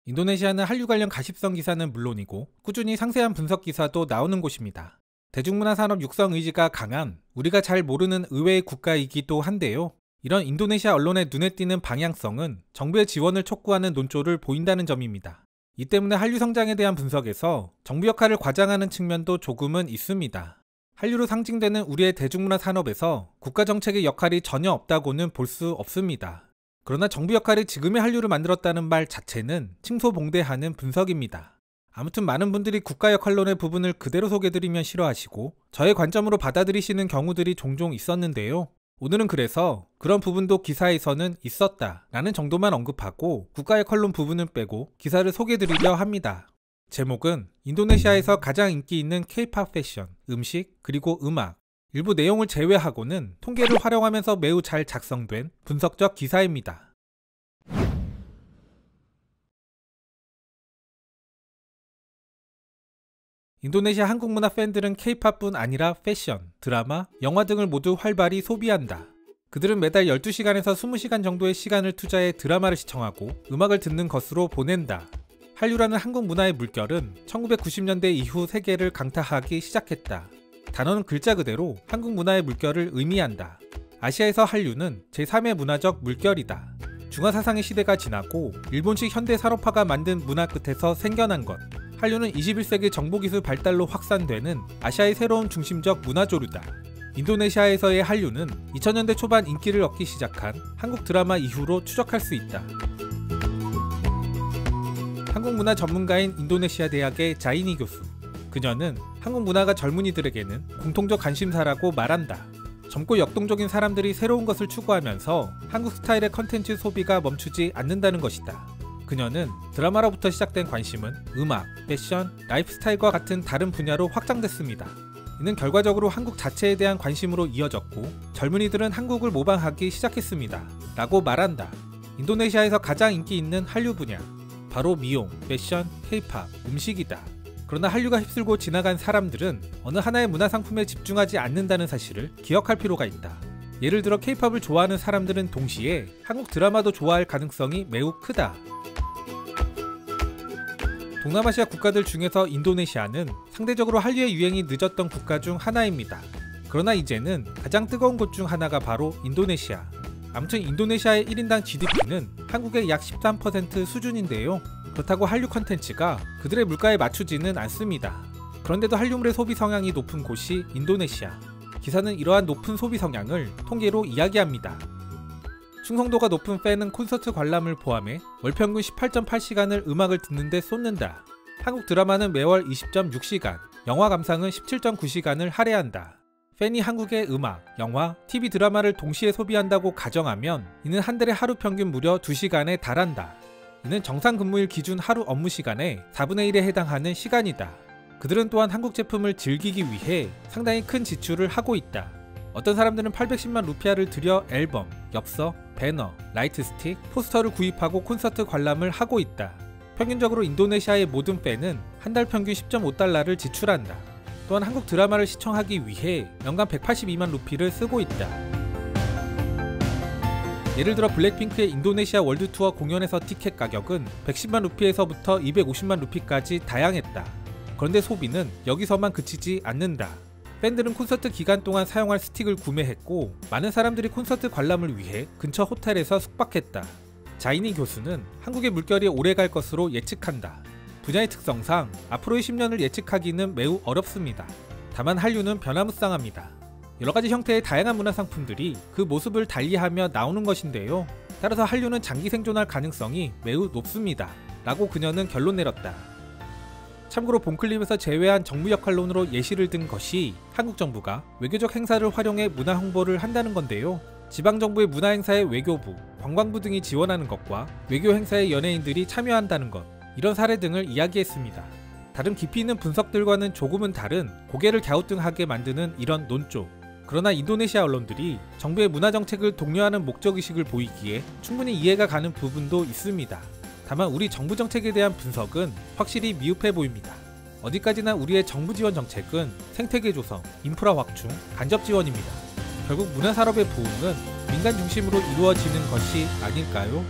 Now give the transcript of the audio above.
인도네시아는 한류 관련 가십성 기사는 물론이고 꾸준히 상세한 분석 기사도 나오는 곳입니다. 대중문화 산업 육성 의지가 강한 우리가 잘 모르는 의외의 국가이기도 한데요. 이런 인도네시아 언론의 눈에 띄는 방향성은 정부의 지원을 촉구하는 논조를 보인다는 점입니다. 이 때문에 한류 성장에 대한 분석에서 정부 역할을 과장하는 측면도 조금은 있습니다. 한류로 상징되는 우리의 대중문화 산업에서 국가 정책의 역할이 전혀 없다고는 볼 수 없습니다. 그러나 정부 역할이 지금의 한류를 만들었다는 말 자체는 칭소봉대하는 분석입니다. 아무튼 많은 분들이 국가 역할론의 부분을 그대로 소개드리면 싫어하시고 저의 관점으로 받아들이시는 경우들이 종종 있었는데요. 오늘은 그래서 그런 부분도 기사에서는 있었다 라는 정도만 언급하고 국가 역할론 부분은 빼고 기사를 소개드리려 합니다. 제목은 인도네시아에서 가장 인기 있는 K-POP 패션, 음식, 그리고 음악 일부 내용을 제외하고는 통계를 활용하면서 매우 잘 작성된 분석적 기사입니다. 인도네시아 한국 문화 팬들은 K-POP뿐 아니라 패션, 드라마, 영화 등을 모두 활발히 소비한다. 그들은 매달 12시간에서 20시간 정도의 시간을 투자해 드라마를 시청하고 음악을 듣는 것으로 보낸다. 한류라는 한국 문화의 물결은 1990년대 이후 세계를 강타하기 시작했다. 단어는 글자 그대로 한국 문화의 물결을 의미한다. 아시아에서 한류는 제3의 문화적 물결이다. 중화사상의 시대가 지나고 일본식 현대산업화가 만든 문화 끝에서 생겨난 것. 한류는 21세기 정보기술 발달로 확산되는 아시아의 새로운 중심적 문화조류다. 인도네시아에서의 한류는 2000년대 초반 인기를 얻기 시작한 한국 드라마 이후로 추적할 수 있다. 한국문화 전문가인 인도네시아 대학의 자이니 교수. 그녀는 한국 문화가 젊은이들에게는 공통적 관심사라고 말한다. 젊고 역동적인 사람들이 새로운 것을 추구하면서 한국 스타일의 컨텐츠 소비가 멈추지 않는다는 것이다. 그녀는 드라마로부터 시작된 관심은 음악, 패션, 라이프스타일과 같은 다른 분야로 확장됐습니다. 이는 결과적으로 한국 자체에 대한 관심으로 이어졌고 젊은이들은 한국을 모방하기 시작했습니다. 라고 말한다. 인도네시아에서 가장 인기 있는 한류 분야. 바로 미용, 패션, K-POP, 음식이다. 그러나 한류가 휩쓸고 지나간 사람들은 어느 하나의 문화상품에 집중하지 않는다는 사실을 기억할 필요가 있다. 예를 들어 K-POP을 좋아하는 사람들은 동시에 한국 드라마도 좋아할 가능성이 매우 크다. 동남아시아 국가들 중에서 인도네시아는 상대적으로 한류의 유행이 늦었던 국가 중 하나입니다. 그러나 이제는 가장 뜨거운 곳 중 하나가 바로 인도네시아. 아무튼 인도네시아의 1인당 GDP는 한국의 약 13% 수준인데요. 그렇다고 한류 컨텐츠가 그들의 물가에 맞추지는 않습니다. 그런데도 한류물의 소비 성향이 높은 곳이 인도네시아. 기사는 이러한 높은 소비 성향을 통계로 이야기합니다. 충성도가 높은 팬은 콘서트 관람을 포함해 월 평균 18.8시간을 음악을 듣는 데 쏟는다. 한국 드라마는 매월 20.6시간, 영화 감상은 17.9시간을 할애한다. 팬이 한국의 음악, 영화, TV 드라마를 동시에 소비한다고 가정하면 이는 한 달에 하루 평균 무려 2시간에 달한다. 이는 정상 근무일 기준 하루 업무 시간의 4분의 1에 해당하는 시간이다. 그들은 또한 한국 제품을 즐기기 위해 상당히 큰 지출을 하고 있다. 어떤 사람들은 810만 루피아를 들여 앨범, 엽서, 배너, 라이트 스틱, 포스터를 구입하고 콘서트 관람을 하고 있다. 평균적으로 인도네시아의 모든 팬은 한 달 평균 10.5달러를 지출한다. 또한 한국 드라마를 시청하기 위해 연간 182만 루피를 쓰고 있다. 예를 들어 블랙핑크의 인도네시아 월드투어 공연에서 티켓 가격은 110만 루피에서부터 250만 루피까지 다양했다. 그런데 소비는 여기서만 그치지 않는다. 팬들은 콘서트 기간 동안 사용할 스틱을 구매했고 많은 사람들이 콘서트 관람을 위해 근처 호텔에서 숙박했다. 자이니 교수는 한국의 물결이 오래 갈 것으로 예측한다. 분야의 특성상 앞으로의 10년을 예측하기는 매우 어렵습니다. 다만 한류는 변화무쌍합니다. 여러가지 형태의 다양한 문화상품들이 그 모습을 달리하며 나오는 것인데요. 따라서 한류는 장기 생존할 가능성이 매우 높습니다. 라고 그녀는 결론 내렸다. 참고로 본클립에서 제외한 정부 역할론으로 예시를 든 것이 한국 정부가 외교적 행사를 활용해 문화 홍보를 한다는 건데요. 지방정부의 문화행사에 외교부, 관광부 등이 지원하는 것과 외교 행사에 연예인들이 참여한다는 것, 이런 사례 등을 이야기했습니다. 다른 깊이 있는 분석들과는 조금은 다른 고개를 갸우뚱하게 만드는 이런 논조. 그러나 인도네시아 언론들이 정부의 문화정책을 독려하는 목적의식을 보이기에 충분히 이해가 가는 부분도 있습니다. 다만 우리 정부 정책에 대한 분석은 확실히 미흡해 보입니다. 어디까지나 우리의 정부 지원 정책은 생태계 조성, 인프라 확충, 간접 지원입니다. 결국 문화산업의 부흥은 민간 중심으로 이루어지는 것이 아닐까요?